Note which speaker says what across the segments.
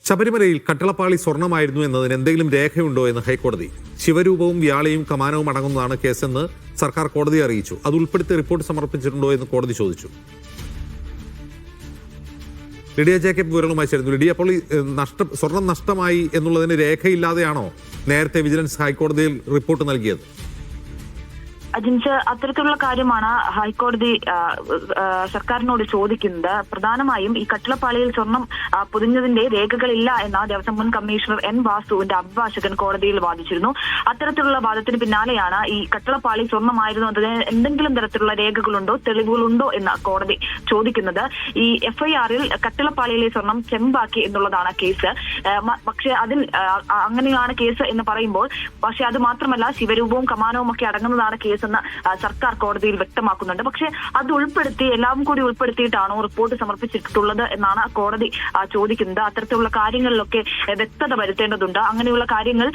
Speaker 1: ശബരിമലയിൽ കട്ടളപ്പാളി സ്വർണമായിരുന്നു എന്നതിന് എന്തെങ്കിലും രേഖയുണ്ടോ എന്ന് ഹൈക്കോടതി. ശിവരൂപവും വ്യാളിയും കമാനവും അടങ്ങുന്നതാണ് കേസെന്ന് സർക്കാർ കോടതിയെ അറിയിച്ചു. അത് ഉൾപ്പെടുത്തി റിപ്പോർട്ട് സമർപ്പിച്ചിട്ടുണ്ടോ എന്ന് കോടതി ചോദിച്ചു. ലിഡിയ ജേക്കബ് വിവരങ്ങളുമായി ചേരുന്നു. ലിഡിയ, അപ്പോൾ സ്വർണം നഷ്ടമായി എന്നുള്ളതിന് രേഖയില്ലാതെയാണോ നേരത്തെ വിജിലൻസ് ഹൈക്കോടതിയിൽ റിപ്പോർട്ട് നൽകിയത്?
Speaker 2: അജിൻസ്, അത്തരത്തിലുള്ള കാര്യമാണ് ഹൈക്കോടതി സർക്കാരിനോട് ചോദിക്കുന്നത്. പ്രധാനമായും ഈ കട്ടളപ്പാളിയിൽ സ്വർണം പൊതിഞ്ഞതിന്റെ രേഖകളില്ല എന്ന ദേവസ്വം മുൻ കമ്മീഷണർ എൻ വാസുവിന്റെ അഭിഭാഷകൻ കോടതിയിൽ വാദിച്ചിരുന്നു. അത്തരത്തിലുള്ള വാദത്തിന് പിന്നാലെയാണ് ഈ കട്ടളപ്പാളി സ്വർണമായിരുന്നു എന്നതിന് എന്തെങ്കിലും തരത്തിലുള്ള രേഖകളുണ്ടോ, തെളിവുകളുണ്ടോ എന്ന് കോടതി ചോദിക്കുന്നത്. ഈ FIR-ൽ കട്ടളപ്പാളിയിലെ സ്വർണം ചെമ്പാക്കി എന്നുള്ളതാണ് കേസ്. പക്ഷെ അതിൽ അങ്ങനെയാണ് കേസ് എന്ന് പറയുമ്പോൾ, പക്ഷെ അത് മാത്രമല്ല ശിവരൂപവും കമാനവും ഒക്കെ അടങ്ങുന്നതാണ് കേസ് എന്ന് സർക്കാർ കോടതിയിൽ വ്യക്തമാക്കുന്നുണ്ട്. പക്ഷെ അത് ഉൾപ്പെടുത്തി എല്ലാം കൂടി ഉൾപ്പെടുത്തിയിട്ടാണോ റിപ്പോർട്ട് സമർപ്പിച്ചിട്ടുള്ളത് എന്നാണ് കോടതി ചോദിക്കുന്നത്. അത്തരത്തിലുള്ള കാര്യങ്ങളിലൊക്കെ വ്യക്തത വരുത്തേണ്ടതുണ്ട്. അങ്ങനെയുള്ള കാര്യങ്ങൾ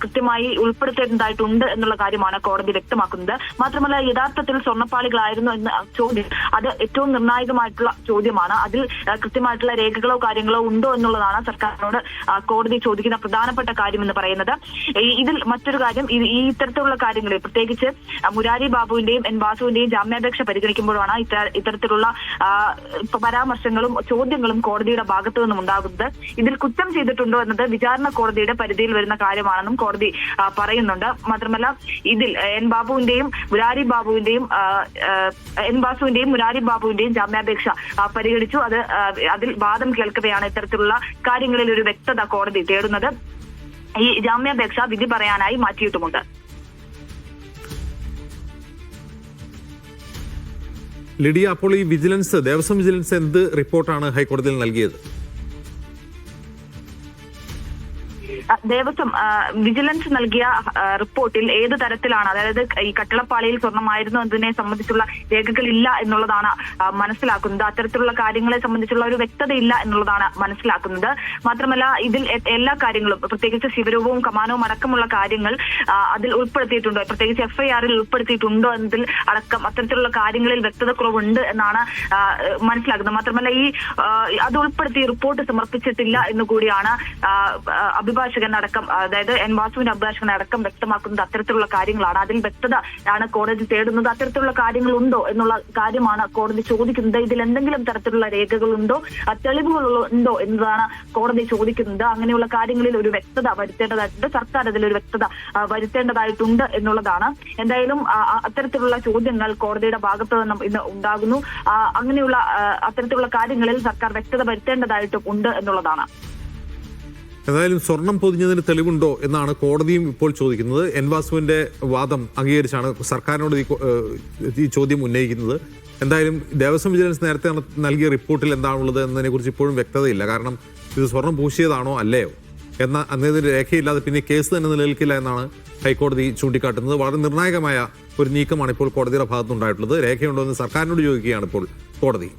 Speaker 2: കൃത്യമായി ഉൾപ്പെടുത്തേണ്ടതായിട്ടുണ്ട് എന്നുള്ള കാര്യമാണ് കോടതി വ്യക്തമാക്കുന്നത്. മാത്രമല്ല, യഥാർത്ഥത്തിൽ സ്വർണ്ണപ്പാളികളായിരുന്നു എന്ന ചോദ്യം അത് ഏറ്റവും നിർണായകമായിട്ടുള്ള ചോദ്യമാണ്. അതിൽ കൃത്യമായിട്ടുള്ള രേഖകളോ കാര്യങ്ങളോ ഉണ്ടോ എന്നുള്ളതാണ് സർക്കാരിനോട് കോടതി ചോദിക്കുന്ന പ്രധാനപ്പെട്ട കാര്യം എന്ന് പറയുന്നത്. ഇതിൽ മറ്റൊരു കാര്യം, ഈ ഇത്തരത്തിലുള്ള കാര്യങ്ങളിൽ പ്രത്യേകിച്ച് മുരാരി ബാബുവിന്റെയും എൻ വാസുവിന്റെയും ജാമ്യാപേക്ഷ പരിഗണിക്കുമ്പോഴാണ് ഇത്തരത്തിലുള്ള പരാമർശങ്ങളും ചോദ്യങ്ങളും കോടതിയുടെ ഭാഗത്തു നിന്നും ഉണ്ടാകുന്നത്. ഇതിൽ കുറ്റം ചെയ്തിട്ടുണ്ടോ എന്നത് വിചാരണ കോടതിയുടെ പരിധിയിൽ വരുന്ന കാര്യമാണെന്നും കോടതി പറയുന്നുണ്ട്. മാത്രമല്ല, ഇതിൽ എൻ വാസുവിന്റെയും മുരാരി ബാബുവിന്റെയും ജാമ്യാപേക്ഷ പരിഗണിച്ചു. അതിൽ വാദം കേൾക്കവെയാണ് ഇത്തരത്തിലുള്ള കാര്യങ്ങളിൽ ഒരു വ്യക്തത കോടതി തേടുന്നത്. ഈ ജാമ്യാപേക്ഷ വിധി പറയാനായി മാറ്റിയിട്ടുമുണ്ട്.
Speaker 1: ലിഡിയ, അപ്പോൾ ഈ ദേവസ്വം വിജിലൻസ് എന്ത് റിപ്പോർട്ടാണ് ഹൈക്കോടതിയിൽ നൽകിയത്?
Speaker 2: ദേവസ്വം വിജിലൻസ് നൽകിയ റിപ്പോർട്ടിൽ ഏത് തരത്തിലാണ്, അതായത് ഈ കട്ടളപ്പാളിയിൽ സ്വർണ്ണമായിരുന്നു എന്നതിനെ സംബന്ധിച്ചുള്ള രേഖകളില്ല എന്നുള്ളതാണ് മനസ്സിലാക്കുന്നത്. അത്തരത്തിലുള്ള കാര്യങ്ങളെ സംബന്ധിച്ചുള്ള ഒരു വ്യക്തതയില്ല എന്നുള്ളതാണ് മനസ്സിലാക്കുന്നത്. മാത്രമല്ല, ഇതിൽ എല്ലാ കാര്യങ്ങളും പ്രത്യേകിച്ച് ശിവരൂപവും കമാനവും അടക്കമുള്ള കാര്യങ്ങൾ അതിൽ ഉൾപ്പെടുത്തിയിട്ടുണ്ടോ, പ്രത്യേകിച്ച് FIR-ൽ ഉൾപ്പെടുത്തിയിട്ടുണ്ടോ എന്നതിൽ അടക്കം അത്തരത്തിലുള്ള കാര്യങ്ങളിൽ വ്യക്തത കുറവുണ്ട് എന്നാണ് മനസ്സിലാക്കുന്നത്. മാത്രമല്ല, അത് ഉൾപ്പെടുത്തി റിപ്പോർട്ട് സമർപ്പിച്ചിട്ടില്ല എന്നുകൂടിയാണ് അഭിഭാഷകൻ അടക്കം, അതായത് എൻ വാസുവിന്റെ അഭിഭാഷകൻ അടക്കം വ്യക്തമാക്കുന്നത്. അത്തരത്തിലുള്ള കാര്യങ്ങളാണ്. അതിൽ വ്യക്തത ആണ് കോടതി തേടുന്നത്. അത്തരത്തിലുള്ള കാര്യങ്ങൾ ഉണ്ടോ എന്നുള്ള കാര്യമാണ് കോടതി ചോദിക്കുന്നത്. ഇതിൽ എന്തെങ്കിലും തരത്തിലുള്ള രേഖകളുണ്ടോ, തെളിവുകളുണ്ടോ എന്നതാണ് കോടതി ചോദിക്കുന്നത്. അങ്ങനെയുള്ള കാര്യങ്ങളിൽ ഒരു വ്യക്തത വരുത്തേണ്ടതായിട്ടുണ്ട്. സർക്കാർ അതിലൊരു വ്യക്തത വരുത്തേണ്ടതായിട്ടുണ്ട് എന്നുള്ളതാണ്. എന്തായാലും അത്തരത്തിലുള്ള ചോദ്യങ്ങൾ കോടതിയുടെ ഭാഗത്തു നിന്നും ഇന്ന് ഉണ്ടാകുന്നു. അങ്ങനെയുള്ള അത്തരത്തിലുള്ള കാര്യങ്ങളിൽ സർക്കാർ വ്യക്തത വരുത്തേണ്ടതായിട്ടും ഉണ്ട് എന്നുള്ളതാണ്.
Speaker 1: ഏതായാലും സ്വർണം പൊതിഞ്ഞതിന് തെളിവുണ്ടോ എന്നാണ് കോടതിയും ഇപ്പോൾ ചോദിക്കുന്നത്. എൻ വാസുവിന്റെ വാദം അംഗീകരിച്ചാണ് സർക്കാരിനോട് ഈ ചോദ്യം ഉന്നയിക്കുന്നത്. എന്തായാലും ദേവസ്വം വിജിലൻസ് നേരത്തെ നൽകിയ റിപ്പോർട്ടിൽ എന്താണുള്ളത് എന്നതിനെക്കുറിച്ച് ഇപ്പോഴും വ്യക്തതയില്ല. കാരണം ഇത് സ്വർണം പൂശിയതാണോ അല്ലയോ എന്നതിന് രേഖയില്ലാതെ പിന്നെ കേസ് തന്നെ നിലനിൽക്കില്ല എന്നാണ് ഹൈക്കോടതി ചൂണ്ടിക്കാട്ടുന്നത്. വളരെ നിർണായകമായ ഒരു നീക്കമാണ് ഇപ്പോൾ കോടതിയുടെ ഭാഗത്തുനിന്നുണ്ടായിട്ടുള്ളത്. രേഖയുണ്ടോ എന്ന് സർക്കാരിനോട് ചോദിക്കുകയാണ് ഇപ്പോൾ കോടതി.